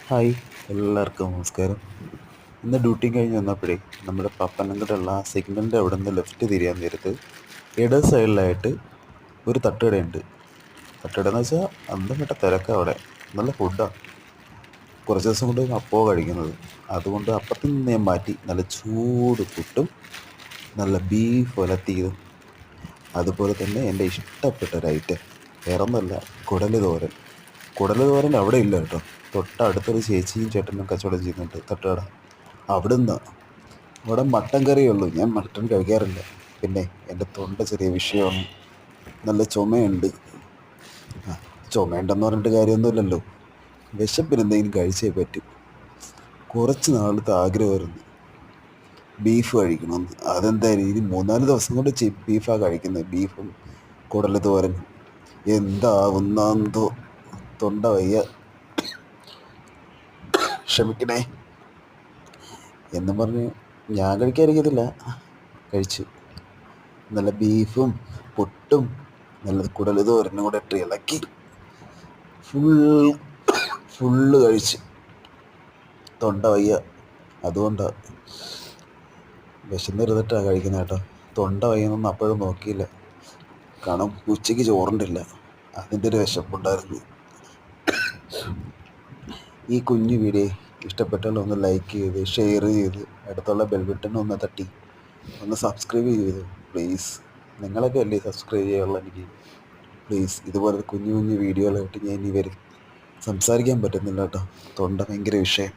Hi, എല്ലാവർക്കും നമസ്കാരം. ഇന്ന് ഡ്യൂട്ടി കഴിഞ്ഞ് വന്നപ്പോഴേ നമ്മുടെ പപ്പനംകടുള്ള ആ സിഗ്നലിൻ്റെ അവിടെ നിന്ന് ലെഫ്റ്റ് തിരിയാൻ നേരത്ത് ഇട സൈഡിലായിട്ട് ഒരു തട്ടുകടയുണ്ട്. തട്ടുകട എന്ന് വെച്ചാൽ അന്തം വിട്ട തിരക്കാണ് അവിടെ. നല്ല ഫുഡാണ്. കുറച്ച് ദിവസം കൊണ്ട് അപ്പമാണ് കഴിക്കുന്നത്. അതുകൊണ്ട് അപ്പത്തിൽ നിന്ന് ഞാൻ മാറ്റി നല്ല ചൂട് പുട്ടും നല്ല ബീഫ് ഉലത്തിയതും അതുപോലെ തന്നെ എൻ്റെ ഇഷ്ടപ്പെട്ട ഒരു ഐറ്റം വേറെ ഒന്നുമല്ല, കുടല് തോരൻ. കുടല് തോരൻ അവിടെ ഇല്ല കേട്ടോ. തൊട്ടടുത്തൊരു ചേച്ചിയും ചേട്ടനും കച്ചവടം ചെയ്യുന്നുണ്ട് തട്ടുകട. അവിടുന്ന് അവിടെ മട്ടൻ കറിയേ ഉള്ളൂ. ഞാൻ മട്ടൻ കഴിക്കാറില്ല. പിന്നെ എൻ്റെ തൊണ്ട ചെറിയ വിഷയമാണ്. നല്ല ചുമയുണ്ട്. ആ, ചുമയുണ്ടെന്ന് പറഞ്ഞിട്ട് കാര്യമൊന്നുമില്ലല്ലോ. വിശപ്പിന് എന്തെങ്കിലും കഴിച്ചേ പറ്റും. കുറച്ച് നാളത്തെ ആഗ്രഹമായിരുന്നു ബീഫ് കഴിക്കണമെന്ന്. അതെന്തായാലും ഇനി 3-4 ദിവസം കൊണ്ട് ബീഫാണ് കഴിക്കുന്നത്. ബീഫും കുടല് തോരനും എന്താവുന്നോ. തൊണ്ട വയ്യ, ക്ഷമിക്കണേ എന്നും പറഞ്ഞ് ഞാൻ കഴിക്കാതിരിക്കത്തില്ല. കഴിച്ചു. നല്ല ബീഫും പുട്ടും നല്ല കുടല് തോരനും കൂടെ ഇട്ട് ഇളക്കി ഫുള്ള് കഴിച്ച്. തൊണ്ട വയ്യ, അതുകൊണ്ടാണ്. വിശന്നിരുന്നിട്ടാണ് കഴിക്കുന്നത് കേട്ടോ. തൊണ്ട വയ്യെന്നൊന്നും അപ്പോഴും നോക്കിയില്ല. കാരണം ഉച്ചയ്ക്ക് ചോറുണ്ടില്ല. അതിൻ്റെ ഒരു വിശപ്പുണ്ടായിരുന്നു. ഈ കുഞ്ഞു വീഡിയോ ഇഷ്ടപ്പെട്ടാൽ ഒന്ന് ലൈക്ക് ചെയ്ത് ഷെയർ ചെയ്ത് അടുത്തുള്ള ബെൽ ബട്ടൺ ഒന്ന് തട്ടി ഒന്ന് സബ്സ്ക്രൈബ് ചെയ്തു പ്ലീസ്. നിങ്ങളൊക്കെ അല്ലേ സബ്സ്ക്രൈബ് ചെയ്യാനുള്ള എനിക്ക്. പ്ലീസ്, ഇതുപോലെ കുഞ്ഞു കുഞ്ഞു വീഡിയോകളായിട്ട് ഞാൻ ഇനി വരും. സംസാരിക്കാൻ പറ്റുന്നില്ല കേട്ടോ. തൊണ്ട ഭയങ്കര വിഷയം.